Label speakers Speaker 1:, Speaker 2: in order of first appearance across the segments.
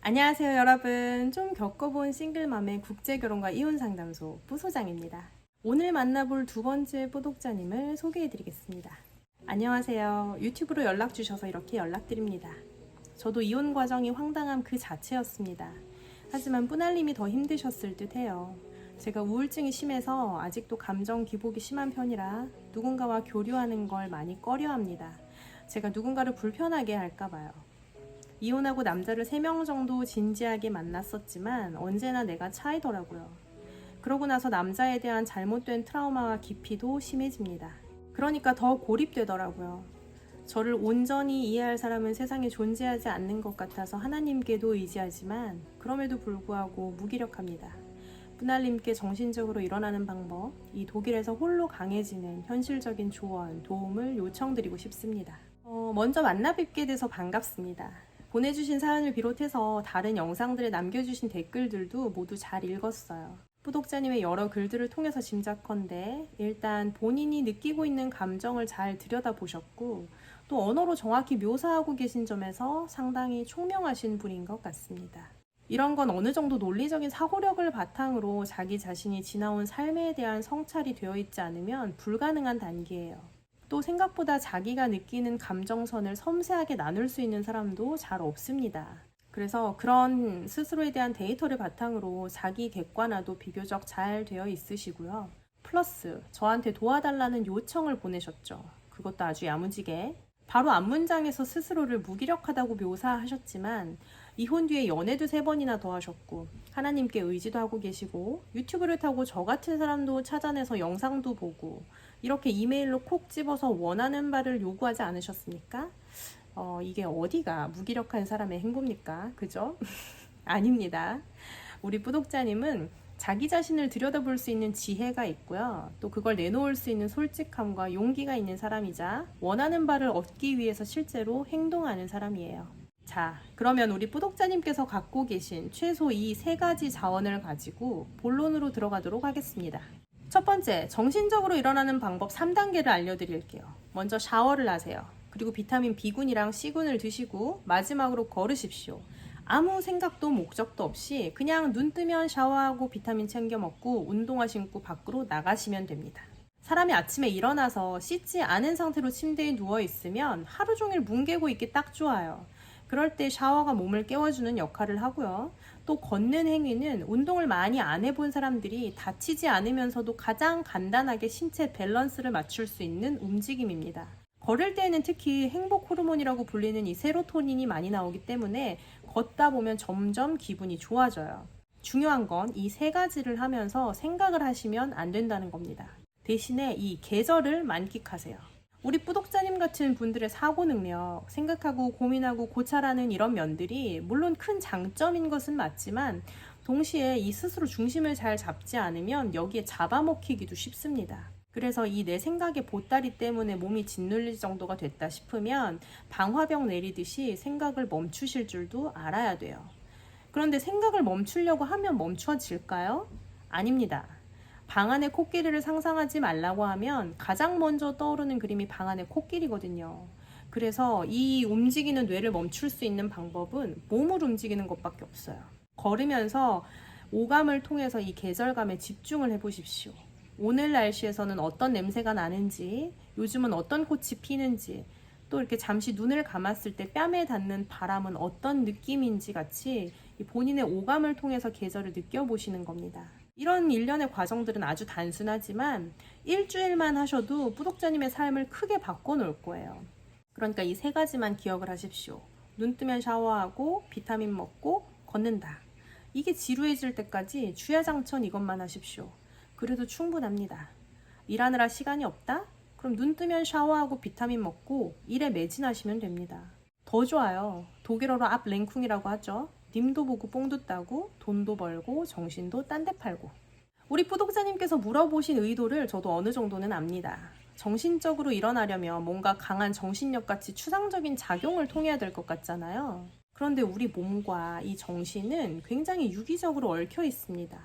Speaker 1: 안녕하세요 여러분. 좀 겪어본 싱글맘의 국제결혼과 이혼상담소 부소장입니다. 오늘 만나볼 두 번째 구독자님을 소개해드리겠습니다. 안녕하세요. 유튜브로 연락 주셔서 이렇게 연락드립니다. 저도 이혼 과정이 황당함 그 자체였습니다. 하지만 뿌날님이 더 힘드셨을 듯 해요. 제가 우울증이 심해서 아직도 감정 기복이 심한 편이라 누군가와 교류하는 걸 많이 꺼려합니다. 제가 누군가를 불편하게 할까봐요. 이혼하고 남자를 3명 정도 진지하게 만났었지만 언제나 내가 차이더라고요. 그러고 나서 남자에 대한 잘못된 트라우마와 깊이도 심해집니다. 그러니까 더 고립되더라고요. 저를 온전히 이해할 사람은 세상에 존재하지 않는 것 같아서 하나님께도 의지하지만 그럼에도 불구하고 무기력합니다. 분할님께 정신적으로 일어나는 방법, 이 독일에서 홀로 강해지는 현실적인 조언, 도움을 요청드리고 싶습니다. 먼저 만나 뵙게 돼서 반갑습니다. 보내주신 사연을 비롯해서 다른 영상들에 남겨주신 댓글들도 모두 잘 읽었어요. 구독자님의 여러 글들을 통해서 짐작컨대 일단 본인이 느끼고 있는 감정을 잘 들여다보셨고 또 언어로 정확히 묘사하고 계신 점에서 상당히 총명하신 분인 것 같습니다. 이런 건 어느 정도 논리적인 사고력을 바탕으로 자기 자신이 지나온 삶에 대한 성찰이 되어 있지 않으면 불가능한 단계예요. 또 생각보다 자기가 느끼는 감정선을 섬세하게 나눌 수 있는 사람도 잘 없습니다. 그래서 그런 스스로에 대한 데이터를 바탕으로 자기 객관화도 비교적 잘 되어 있으시고요. 플러스 저한테 도와달라는 요청을 보내셨죠. 그것도 아주 야무지게. 바로 앞문장에서 스스로를 무기력하다고 묘사하셨지만 이혼 뒤에 연애도 3번이나 더 하셨고 하나님께 의지도 하고 계시고 유튜브를 타고 저 같은 사람도 찾아내서 영상도 보고 이렇게 이메일로 콕 집어서 원하는 바를 요구하지 않으셨습니까? 이게 어디가 무기력한 사람의 행보입니까? 그죠? 아닙니다. 우리 구독자님은 자기 자신을 들여다볼 수 있는 지혜가 있고요. 또 그걸 내놓을 수 있는 솔직함과 용기가 있는 사람이자 원하는 바를 얻기 위해서 실제로 행동하는 사람이에요. 자, 그러면 우리 구독자님께서 갖고 계신 최소 이 3가지 자원을 가지고 본론으로 들어가도록 하겠습니다. 첫 번째, 정신적으로 일어나는 방법 3단계를 알려드릴게요. 먼저 샤워를 하세요. 그리고 비타민 B군이랑 C군을 드시고 마지막으로 걸으십시오. 아무 생각도 목적도 없이 그냥 눈 뜨면 샤워하고 비타민 챙겨 먹고 운동화 신고 밖으로 나가시면 됩니다. 사람이 아침에 일어나서 씻지 않은 상태로 침대에 누워있으면 하루 종일 뭉개고 있기 딱 좋아요. 그럴 때 샤워가 몸을 깨워주는 역할을 하고요. 또 걷는 행위는 운동을 많이 안 해본 사람들이 다치지 않으면서도 가장 간단하게 신체 밸런스를 맞출 수 있는 움직임입니다. 걸을 때에는 특히 행복 호르몬이라고 불리는 이 세로토닌이 많이 나오기 때문에 걷다 보면 점점 기분이 좋아져요. 중요한 건 이 3가지를 하면서 생각을 하시면 안 된다는 겁니다. 대신에 이 계절을 만끽하세요. 우리 구독자님 같은 분들의 사고 능력, 생각하고 고민하고 고찰하는 이런 면들이 물론 큰 장점인 것은 맞지만 동시에 이 스스로 중심을 잘 잡지 않으면 여기에 잡아먹히기도 쉽습니다. 그래서 이 내 생각의 보따리 때문에 몸이 짓눌릴 정도가 됐다 싶으면 방화벽 내리듯이 생각을 멈추실 줄도 알아야 돼요. 그런데 생각을 멈추려고 하면 멈춰질까요? 아닙니다. 방 안에 코끼리를 상상하지 말라고 하면 가장 먼저 떠오르는 그림이 방 안의 코끼리거든요. 그래서 이 움직이는 뇌를 멈출 수 있는 방법은 몸을 움직이는 것밖에 없어요. 걸으면서 오감을 통해서 이 계절감에 집중을 해보십시오. 오늘 날씨에서는 어떤 냄새가 나는지, 요즘은 어떤 꽃이 피는지, 또 이렇게 잠시 눈을 감았을 때 뺨에 닿는 바람은 어떤 느낌인지 같이 본인의 오감을 통해서 계절을 느껴보시는 겁니다. 이런 일련의 과정들은 아주 단순하지만 일주일만 하셔도 구독자님의 삶을 크게 바꿔놓을 거예요. 그러니까 이 3가지만 기억을 하십시오. 눈 뜨면 샤워하고 비타민 먹고 걷는다. 이게 지루해질 때까지 주야장천 이것만 하십시오. 그래도 충분합니다. 일하느라 시간이 없다? 그럼 눈 뜨면 샤워하고 비타민 먹고 일에 매진하시면 됩니다. 더 좋아요. 독일어로 압랭쿵이라고 하죠. 님도 보고 뽕도 따고 돈도 벌고 정신도 딴 데 팔고. 우리 구독자님께서 물어보신 의도를 저도 어느 정도는 압니다. 정신적으로 일어나려면 뭔가 강한 정신력 같이 추상적인 작용을 통해야 될 것 같잖아요. 그런데 우리 몸과 이 정신은 굉장히 유기적으로 얽혀 있습니다.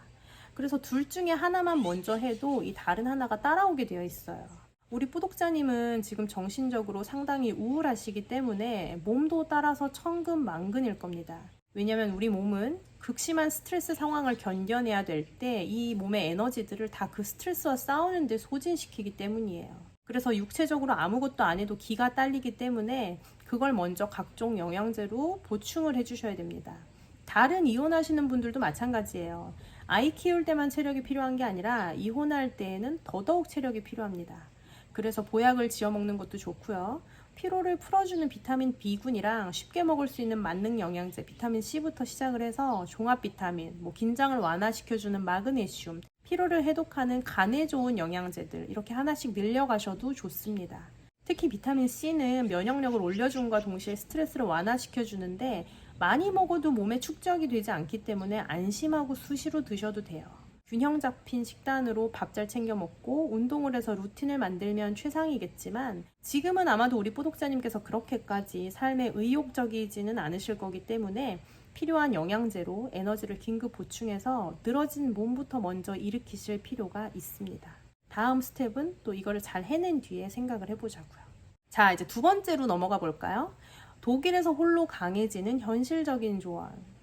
Speaker 1: 그래서 둘 중에 하나만 먼저 해도 이 다른 하나가 따라오게 되어 있어요. 우리 구독자님은 지금 정신적으로 상당히 우울하시기 때문에 몸도 따라서 천근만근일 겁니다. 왜냐면 우리 몸은 극심한 스트레스 상황을 견뎌내야 될 때 이 몸의 에너지들을 다 그 스트레스와 싸우는 데 소진시키기 때문이에요. 그래서 육체적으로 아무것도 안 해도 기가 딸리기 때문에 그걸 먼저 각종 영양제로 보충을 해주셔야 됩니다. 다른 이혼하시는 분들도 마찬가지예요. 아이 키울 때만 체력이 필요한 게 아니라 이혼할 때에는 더더욱 체력이 필요합니다. 그래서 보약을 지어 먹는 것도 좋고요. 피로를 풀어주는 비타민 B군이랑 쉽게 먹을 수 있는 만능 영양제 비타민 C부터 시작을 해서 종합 비타민, 긴장을 완화시켜주는 마그네슘, 피로를 해독하는 간에 좋은 영양제들 이렇게 하나씩 늘려가셔도 좋습니다. 특히 비타민 C는 면역력을 올려줌과 동시에 스트레스를 완화시켜주는데 많이 먹어도 몸에 축적이 되지 않기 때문에 안심하고 수시로 드셔도 돼요. 균형 잡힌 식단으로 밥 잘 챙겨 먹고 운동을 해서 루틴을 만들면 최상이겠지만 지금은 아마도 우리 포독자님께서 그렇게까지 삶에 의욕적이지는 않으실 거기 때문에 필요한 영양제로 에너지를 긴급 보충해서 늘어진 몸부터 먼저 일으키실 필요가 있습니다. 다음 스텝은 또 이거를 잘 해낸 뒤에 생각을 해보자고요. 자, 이제 두 번째로 넘어가 볼까요? 독일에서 홀로 강해지는 현실적인 조언.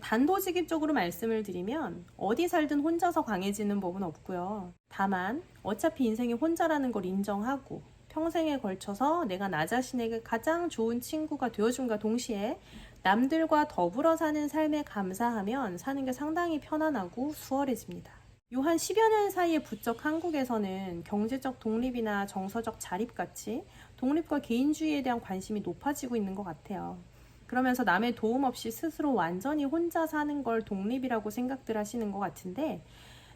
Speaker 1: 단도직입적으로 말씀을 드리면 어디 살든 혼자서 강해지는 법은 없고요. 다만 어차피 인생이 혼자라는 걸 인정하고 평생에 걸쳐서 내가 나 자신에게 가장 좋은 친구가 되어준과 동시에 남들과 더불어 사는 삶에 감사하면 사는 게 상당히 편안하고 수월해집니다. 요 한 10여 년 사이에 부쩍 한국에서는 경제적 독립이나 정서적 자립같이 독립과 개인주의에 대한 관심이 높아지고 있는 것 같아요. 그러면서 남의 도움 없이 스스로 완전히 혼자 사는 걸 독립이라고 생각들 하시는 것 같은데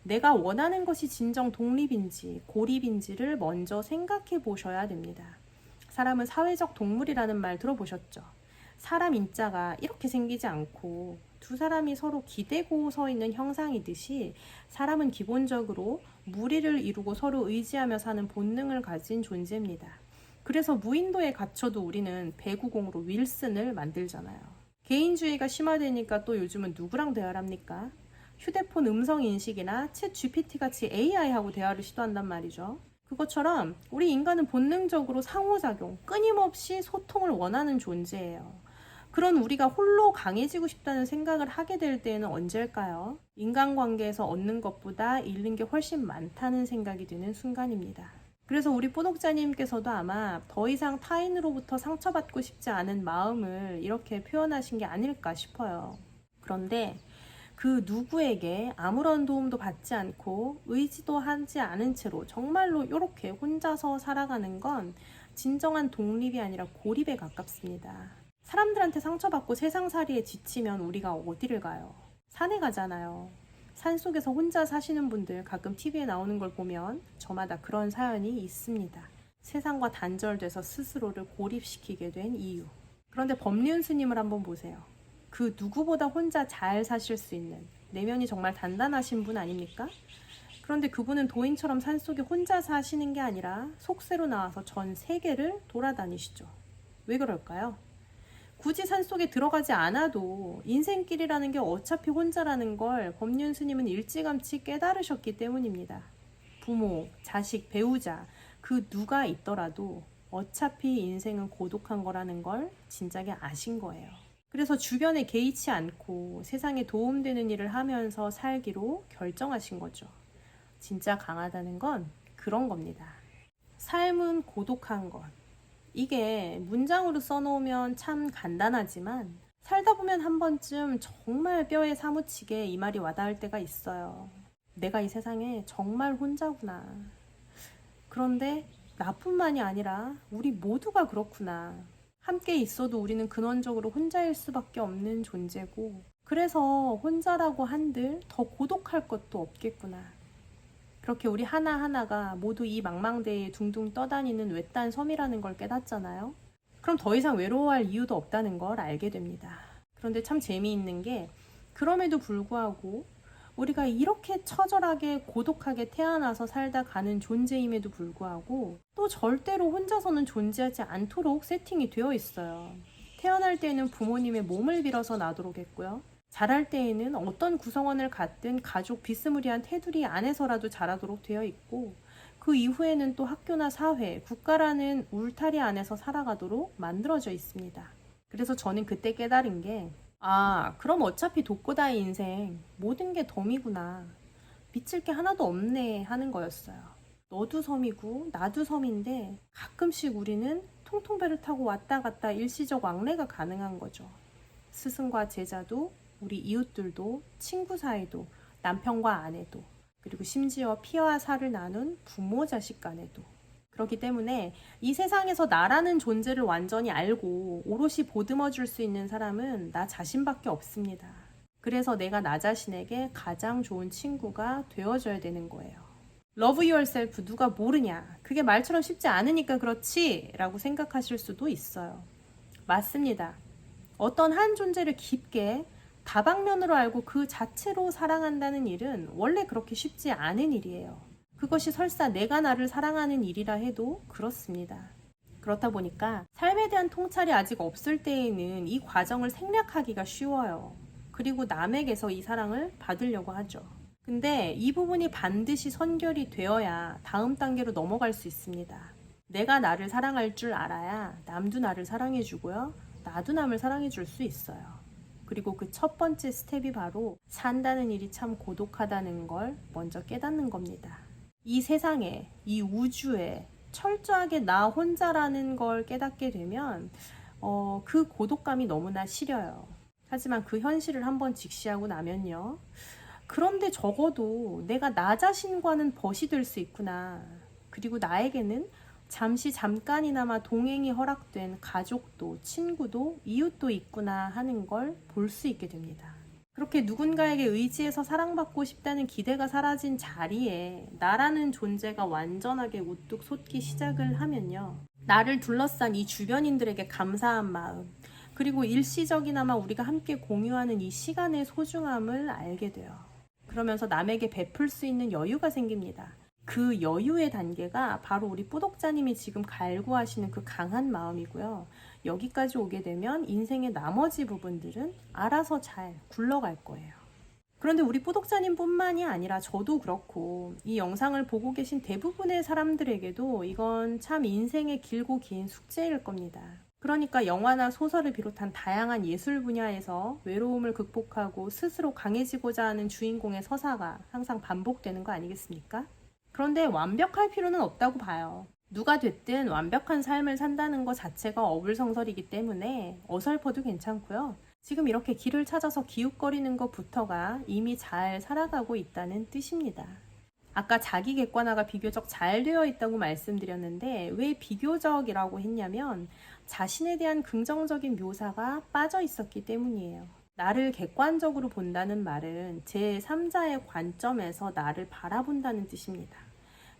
Speaker 1: 내가 원하는 것이 진정 독립인지 고립인지를 먼저 생각해 보셔야 됩니다. 사람은 사회적 동물이라는 말 들어보셨죠? 사람 인자가 이렇게 생기지 않고 두 사람이 서로 기대고 서 있는 형상이듯이 사람은 기본적으로 무리를 이루고 서로 의지하며 사는 본능을 가진 존재입니다. 그래서 무인도에 갇혀도 우리는 배구공으로 윌슨을 만들잖아요. 개인주의가 심화되니까 또 요즘은 누구랑 대화를 합니까? 휴대폰 음성 인식이나 챗 GPT 같이 AI하고 대화를 시도한단 말이죠. 그것처럼 우리 인간은 본능적으로 상호작용, 끊임없이 소통을 원하는 존재예요. 그런 우리가 홀로 강해지고 싶다는 생각을 하게 될 때는 언제일까요? 인간관계에서 얻는 것보다 잃는 게 훨씬 많다는 생각이 드는 순간입니다. 그래서 우리 포독자님께서도 아마 더 이상 타인으로부터 상처받고 싶지 않은 마음을 이렇게 표현하신 게 아닐까 싶어요. 그런데 그 누구에게 아무런 도움도 받지 않고 의지도 하지 않은 채로 정말로 이렇게 혼자서 살아가는 건 진정한 독립이 아니라 고립에 가깝습니다. 사람들한테 상처받고 세상살이에 지치면 우리가 어디를 가요? 산에 가잖아요. 산속에서 혼자 사시는 분들 가끔 TV에 나오는 걸 보면 저마다 그런 사연이 있습니다. 세상과 단절돼서 스스로를 고립시키게 된 이유. 그런데 법륜 스님을 한번 보세요. 그 누구보다 혼자 잘 사실 수 있는 내면이 정말 단단하신 분 아닙니까? 그런데 그분은 도인처럼 산속에 혼자 사시는 게 아니라 속세로 나와서 전 세계를 돌아다니시죠. 왜 그럴까요? 굳이 산속에 들어가지 않아도 인생길이라는 게 어차피 혼자라는 걸 법륜 스님은 일찌감치 깨달으셨기 때문입니다. 부모, 자식, 배우자 그 누가 있더라도 어차피 인생은 고독한 거라는 걸 진작에 아신 거예요. 그래서 주변에 개의치 않고 세상에 도움되는 일을 하면서 살기로 결정하신 거죠. 진짜 강하다는 건 그런 겁니다. 삶은 고독한 것. 이게 문장으로 써놓으면 참 간단하지만 살다 보면 한 번쯤 정말 뼈에 사무치게 이 말이 와닿을 때가 있어요. 내가 이 세상에 정말 혼자구나. 그런데 나뿐만이 아니라 우리 모두가 그렇구나. 함께 있어도 우리는 근원적으로 혼자일 수밖에 없는 존재고 그래서 혼자라고 한들 더 고독할 것도 없겠구나. 그렇게 우리 하나하나가 모두 이 망망대해에 둥둥 떠다니는 외딴 섬이라는 걸 깨닫잖아요. 그럼 더 이상 외로워할 이유도 없다는 걸 알게 됩니다. 그런데 참 재미있는 게 그럼에도 불구하고 우리가 이렇게 처절하게 고독하게 태어나서 살다 가는 존재임에도 불구하고 또 절대로 혼자서는 존재하지 않도록 세팅이 되어 있어요. 태어날 때에는 부모님의 몸을 빌어서 나도록 했고요. 자랄 때에는 어떤 구성원을 갖든 가족 비스무리한 테두리 안에서라도 자라도록 되어 있고 그 이후에는 또 학교나 사회, 국가라는 울타리 안에서 살아가도록 만들어져 있습니다. 그래서 저는 그때 깨달은 게 그럼 어차피 독고다이 인생 모든 게 덤이구나. 비칠 게 하나도 없네 하는 거였어요. 너도 섬이고 나도 섬인데 가끔씩 우리는 통통배를 타고 왔다 갔다 일시적 왕래가 가능한 거죠. 스승과 제자도 우리 이웃들도 친구 사이도 남편과 아내도 그리고 심지어 피와 살을 나눈 부모 자식 간에도. 그렇기 때문에 이 세상에서 나라는 존재를 완전히 알고 오롯이 보듬어 줄 수 있는 사람은 나 자신밖에 없습니다. 그래서 내가 나 자신에게 가장 좋은 친구가 되어줘야 되는 거예요. Love yourself 누가 모르냐? 그게 말처럼 쉽지 않으니까 그렇지? 라고 생각하실 수도 있어요. 맞습니다. 어떤 한 존재를 깊게 다방면으로 알고 그 자체로 사랑한다는 일은 원래 그렇게 쉽지 않은 일이에요. 그것이 설사 내가 나를 사랑하는 일이라 해도 그렇습니다. 그렇다 보니까 삶에 대한 통찰이 아직 없을 때에는 이 과정을 생략하기가 쉬워요. 그리고 남에게서 이 사랑을 받으려고 하죠. 근데 이 부분이 반드시 선결이 되어야 다음 단계로 넘어갈 수 있습니다. 내가 나를 사랑할 줄 알아야 남도 나를 사랑해주고요. 나도 남을 사랑해줄 수 있어요. 그리고 그 첫 번째 스텝이 바로 산다는 일이 참 고독하다는 걸 먼저 깨닫는 겁니다. 이 세상에, 이 우주에 철저하게 나 혼자라는 걸 깨닫게 되면 그 고독감이 너무나 시려요. 하지만 그 현실을 한번 직시하고 나면요. 그런데 적어도 내가 나 자신과는 벗이 될 수 있구나. 그리고 나에게는 잠깐이나마 동행이 허락된 가족도, 친구도, 이웃도 있구나 하는 걸 볼 수 있게 됩니다. 그렇게 누군가에게 의지해서 사랑받고 싶다는 기대가 사라진 자리에 나라는 존재가 완전하게 우뚝 솟기 시작을 하면요. 나를 둘러싼 이 주변인들에게 감사한 마음, 그리고 일시적이나마 우리가 함께 공유하는 이 시간의 소중함을 알게 돼요. 그러면서 남에게 베풀 수 있는 여유가 생깁니다. 그 여유의 단계가 바로 우리 뿌독자님이 지금 갈구하시는 그 강한 마음이고요. 여기까지 오게 되면 인생의 나머지 부분들은 알아서 잘 굴러갈 거예요. 그런데 우리 뿌독자님 뿐만이 아니라 저도 그렇고 이 영상을 보고 계신 대부분의 사람들에게도 이건 참 인생의 길고 긴 숙제일 겁니다. 그러니까 영화나 소설을 비롯한 다양한 예술 분야에서 외로움을 극복하고 스스로 강해지고자 하는 주인공의 서사가 항상 반복되는 거 아니겠습니까? 그런데 완벽할 필요는 없다고 봐요. 누가 됐든 완벽한 삶을 산다는 것 자체가 어불성설이기 때문에 어설퍼도 괜찮고요. 지금 이렇게 길을 찾아서 기웃거리는 것부터가 이미 잘 살아가고 있다는 뜻입니다. 아까 자기 객관화가 비교적 잘 되어 있다고 말씀드렸는데 왜 비교적이라고 했냐면 자신에 대한 긍정적인 묘사가 빠져 있었기 때문이에요. 나를 객관적으로 본다는 말은 제3자의 관점에서 나를 바라본다는 뜻입니다.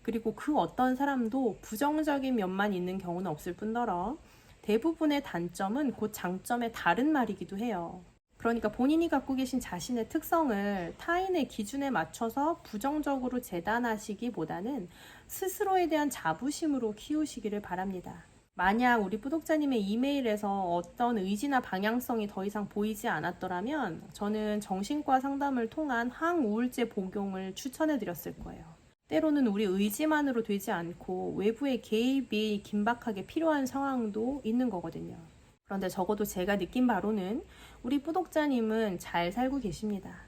Speaker 1: 그리고 그 어떤 사람도 부정적인 면만 있는 경우는 없을 뿐더러 대부분의 단점은 곧 장점의 다른 말이기도 해요. 그러니까 본인이 갖고 계신 자신의 특성을 타인의 기준에 맞춰서 부정적으로 재단하시기보다는 스스로에 대한 자부심으로 키우시기를 바랍니다. 만약 우리 뿌독자님의 이메일에서 어떤 의지나 방향성이 더 이상 보이지 않았더라면 저는 정신과 상담을 통한 항우울제 복용을 추천해 드렸을 거예요. 때로는 우리 의지만으로 되지 않고 외부의 개입이 긴박하게 필요한 상황도 있는 거거든요. 그런데 적어도 제가 느낀 바로는 우리 뿌독자님은 잘 살고 계십니다.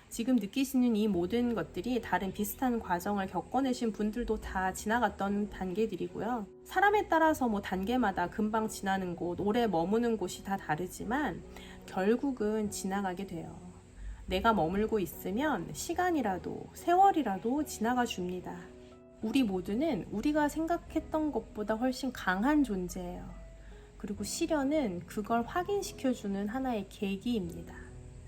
Speaker 1: 지금 느끼시는 이 모든 것들이 다른 비슷한 과정을 겪어내신 분들도 다 지나갔던 단계들이고요. 사람에 따라서 단계마다 금방 지나는 곳, 오래 머무는 곳이 다 다르지만 결국은 지나가게 돼요. 내가 머물고 있으면 시간이라도 세월이라도 지나가 줍니다. 우리 모두는 우리가 생각했던 것보다 훨씬 강한 존재예요. 그리고 시련은 그걸 확인시켜주는 하나의 계기입니다.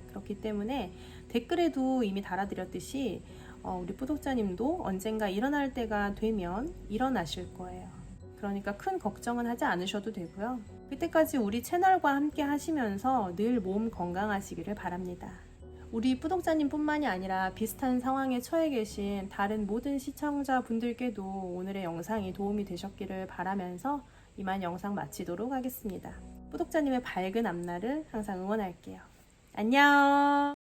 Speaker 1: 그렇기 때문에 댓글에도 이미 달아드렸듯이 우리 뿌독자님도 언젠가 일어날 때가 되면 일어나실 거예요. 그러니까 큰 걱정은 하지 않으셔도 되고요. 그때까지 우리 채널과 함께 하시면서 늘 몸 건강하시기를 바랍니다. 우리 뿌독자님 뿐만이 아니라 비슷한 상황에 처해 계신 다른 모든 시청자분들께도 오늘의 영상이 도움이 되셨기를 바라면서 이만 영상 마치도록 하겠습니다. 뿌독자님의 밝은 앞날을 항상 응원할게요. 안녕.